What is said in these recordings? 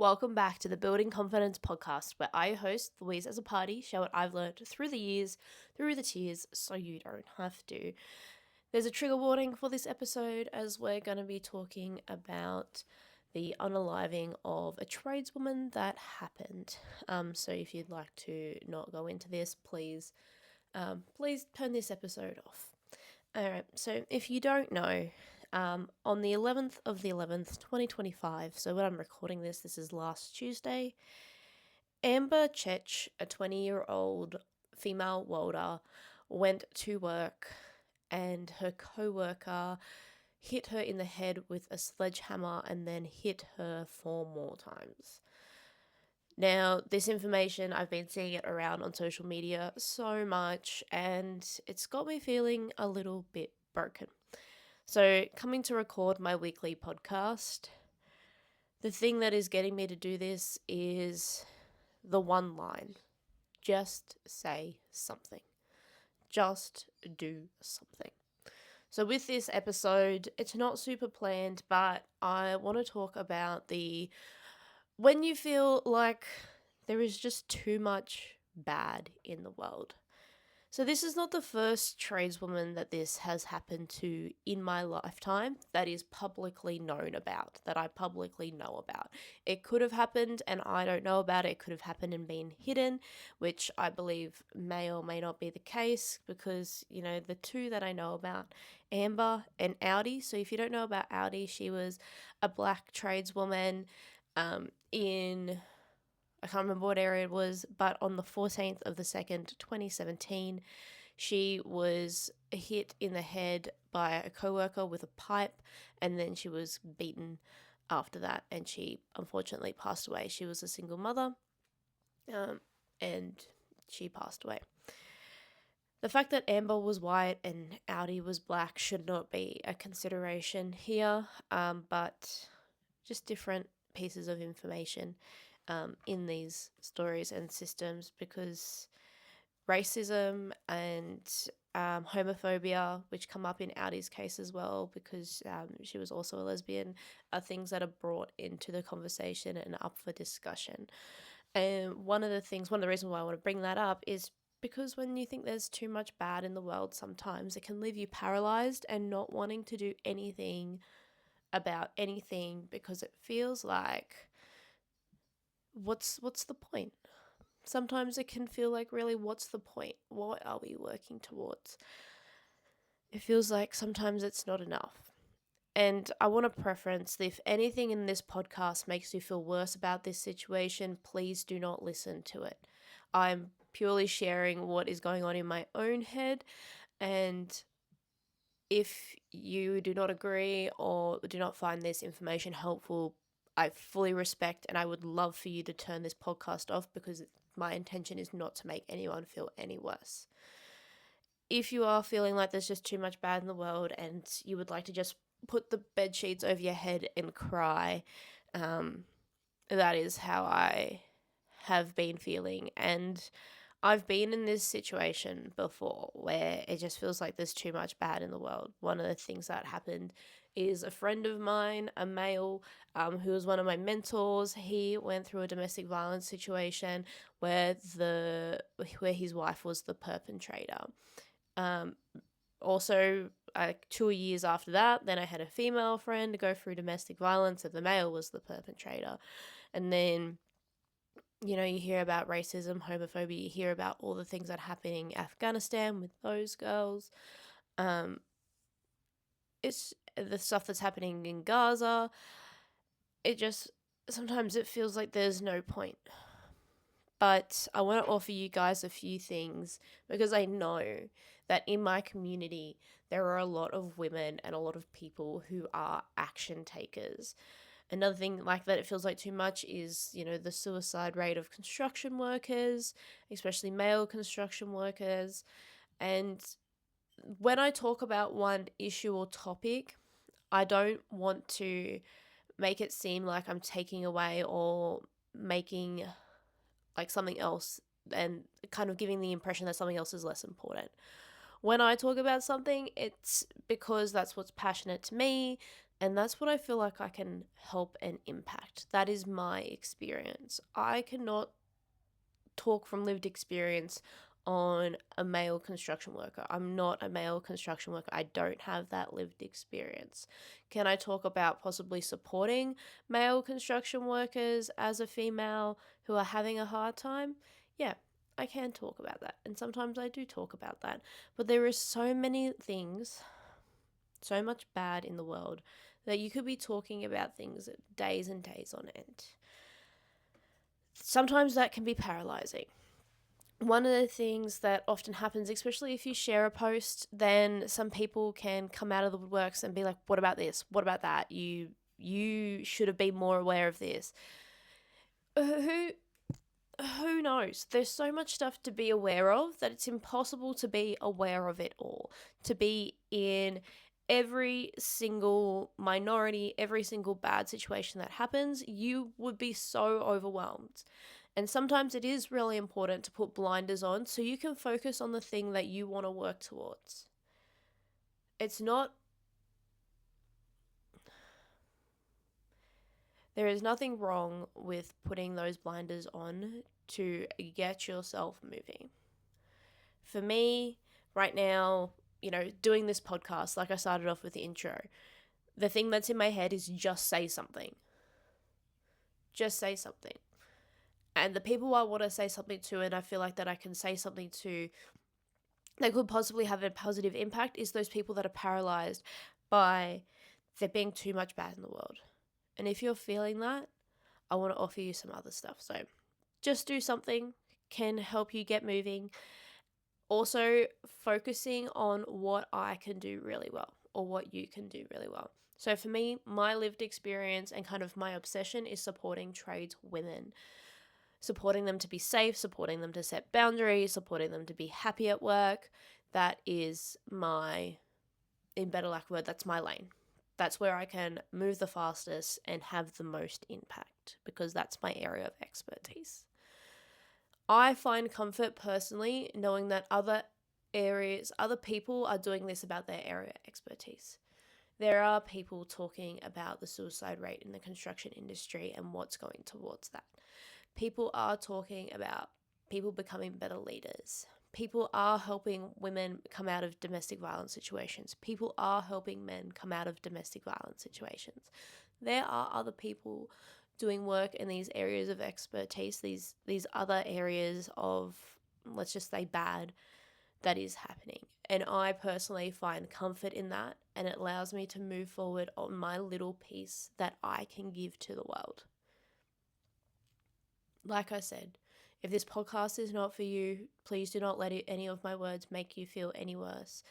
Welcome back to the Building Confidence podcast, where I host Louise as a party, share what I've learned through the years, through the tears, so you don't have to. There's a trigger warning for this episode, as we're going to be talking about the unaliving of a tradeswoman that happened. So if you'd like to not go into this, please turn this episode off. Alright, so if you don't know, on the 11th of the 11th, 2025, so when I'm recording this is last Tuesday, Amber Chech, a 20-year-old female welder, went to work and her co-worker hit her in the head with a sledgehammer and then hit her 4 more times. Now, this information, I've been seeing it around on social media so much, and it's got me feeling a little bit broken. So, coming to record my weekly podcast, the thing that is getting me to do this is the one line. Just say something. Just do something. So with this episode, it's not super planned, but I want to talk about when you feel like there is just too much bad in the world. So this is not the first tradeswoman that this has happened to in my lifetime that is publicly known about, that I publicly know about. It could have happened and I don't know about it. It could have happened and been hidden, which I believe may or may not be the case because, the two that I know about, Amber and Outi. So if you don't know about Outi, she was a black tradeswoman in... I can't remember what area it was, but on the 14th of the 2nd, 2017, she was hit in the head by a co-worker with a pipe, and then she was beaten after that, and she unfortunately passed away. She was a single mother, and she passed away. The fact that Amber was white and Outi was black should not be a consideration here, but just different pieces of information in these stories and systems, because racism and homophobia, which come up in Outy's case as well, because she was also a lesbian, are things that are brought into the conversation and up for discussion. And one of the reasons why I want to bring that up is because when you think there's too much bad in the world, sometimes it can leave you paralyzed and not wanting to do anything about anything, because it feels like, what's the point? Sometimes it can feel like, really, what's the point? What are we working towards? It feels like sometimes it's not enough. And I want to preference that if anything in this podcast makes you feel worse about this situation, please do not listen to it. I'm purely sharing what is going on in my own head, and if you do not agree or do not find this information helpful, I fully respect, and I would love for you to turn this podcast off, because my intention is not to make anyone feel any worse. If you are feeling like there's just too much bad in the world and you would like to just put the bed sheets over your head and cry, that is how I have been feeling. And I've been in this situation before where it just feels like there's too much bad in the world. One of the things that happened is a friend of mine, a male, who was one of my mentors. He went through a domestic violence situation where his wife was the perpetrator. Also, 2 years after that, then I had a female friend go through domestic violence, and the male was the perpetrator. And then, you hear about racism, homophobia, you hear about all the things that are happening in Afghanistan with those girls. It's the stuff that's happening in Gaza. Sometimes it feels like there's no point. But I want to offer you guys a few things, because I know that in my community, there are a lot of women and a lot of people who are action takers. Another thing like that it feels like too much is, the suicide rate of construction workers, especially male construction workers. And when I talk about one issue or topic, I don't want to make it seem like I'm taking away or making like something else and kind of giving the impression that something else is less important. When I talk about something, it's because that's what's passionate to me. And that's what I feel like I can help and impact. That is my experience. I cannot talk from lived experience on a male construction worker. I'm not a male construction worker. I don't have that lived experience. Can I talk about possibly supporting male construction workers as a female who are having a hard time? Yeah, I can talk about that. And sometimes I do talk about that. But there is so many things, so much bad in the world, that you could be talking about things days and days on end. Sometimes that can be paralyzing. One of the things that often happens, especially if you share a post, then some people can come out of the woodworks and be like, what about this? What about that? You should have been more aware of this. Who knows? There's so much stuff to be aware of that it's impossible to be aware of it all. To be in every single minority, every single bad situation that happens, you would be so overwhelmed. And sometimes it is really important to put blinders on so you can focus on the thing that you want to work towards. There is nothing wrong with putting those blinders on to get yourself moving. For me, right now, doing this podcast, like I started off with the intro, the thing that's in my head is just say something. Just say something. And the people I want to say something to, and I feel like that I can say something to that could possibly have a positive impact, is those people that are paralyzed by there being too much bad in the world. And if you're feeling that, I want to offer you some other stuff. So just do something can help you get moving. Also, focusing on what I can do really well or what you can do really well. So for me, my lived experience and kind of my obsession is supporting trades women. Supporting them to be safe, supporting them to set boundaries, supporting them to be happy at work. That is in better lack of word, that's my lane. That's where I can move the fastest and have the most impact because that's my area of expertise. I find comfort personally knowing that other people are doing this about their area of expertise. There are people talking about the suicide rate in the construction industry and what's going towards that. People are talking about people becoming better leaders. People are helping women come out of domestic violence situations. People are helping men come out of domestic violence situations. There are other people doing work in these areas of expertise, these other areas of, let's just say, bad that is happening. And I personally find comfort in that, and it allows me to move forward on my little piece that I can give to the world. Like I said, if this podcast is not for you, please do not let any of my words make you feel any worse.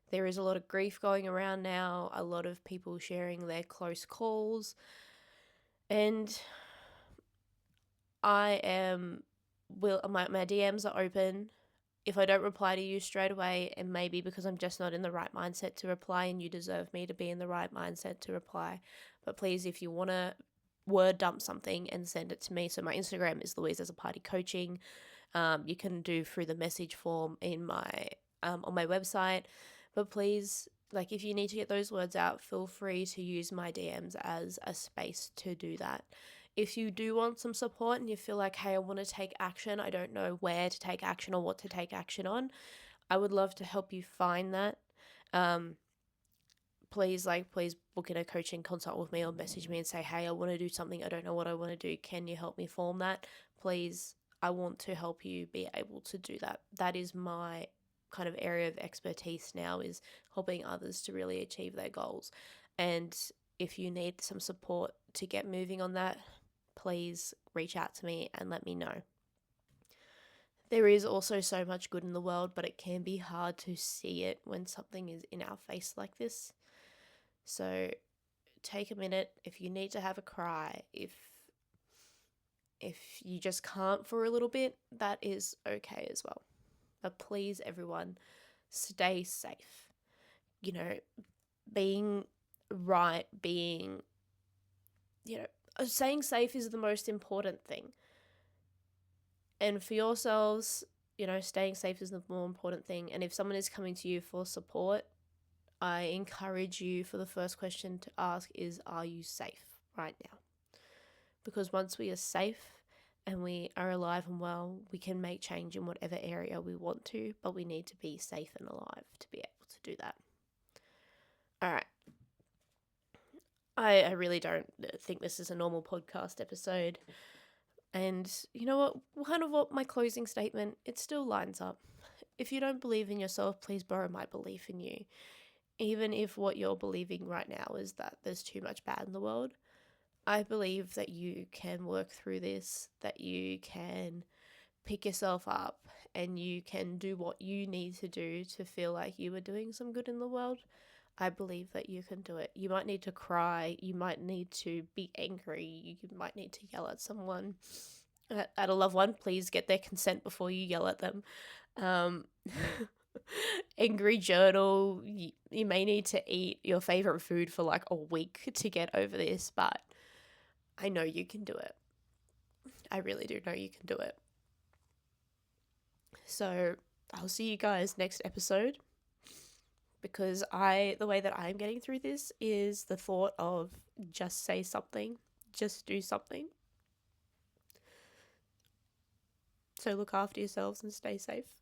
There is a lot of grief going around now, a lot of people sharing their close calls, and my DMs are open. If I don't reply to you straight away, it may be because I'm just not in the right mindset to reply, and you deserve me to be in the right mindset to reply. But please, if you want to word dump something and send it to me. So my Instagram is Louise as a Party Coaching. You can do through the message form in my on my website. But please, if you need to get those words out, feel free to use my DMs as a space to do that. If you do want some support and you feel like, hey, I want to take action, I don't know where to take action or what to take action on, I would love to help you find that. Please book in a coaching consult with me or message me and say, hey, I want to do something. I don't know what I want to do. Can you help me form that? Please, I want to help you be able to do that. That is my kind of area of expertise now, is helping others to really achieve their goals. And if you need some support to get moving on that, please reach out to me and let me know. There is also so much good in the world, but it can be hard to see it when something is in our face like this. So take a minute. If you need to have a cry, if you just can't for a little bit, that is okay as well. But please, everyone, stay safe. Being right, staying safe is the most important thing. And for yourselves, staying safe is the more important thing. And if someone is coming to you for support, I encourage you for the first question to ask is, are you safe right now? Because once we are safe and we are alive and well, we can make change in whatever area we want to, but we need to be safe and alive to be able to do that. All right. I really don't think this is a normal podcast episode. And you know what? Kind of what my closing statement, it still lines up. If you don't believe in yourself, please borrow my belief in you. Even if what you're believing right now is that there's too much bad in the world, I believe that you can work through this, that you can pick yourself up and you can do what you need to do to feel like you are doing some good in the world. I believe that you can do it. You might need to cry, you might need to be angry, you might need to yell at someone, at a loved one. Please get their consent before you yell at them. Angry journal, you may need to eat your favorite food for like a week to get over this, but I know you can do it. I really do know you can do it. So I'll see you guys next episode, because the way that I'm getting through this is the thought of just say something, just do something. So look after yourselves and stay safe.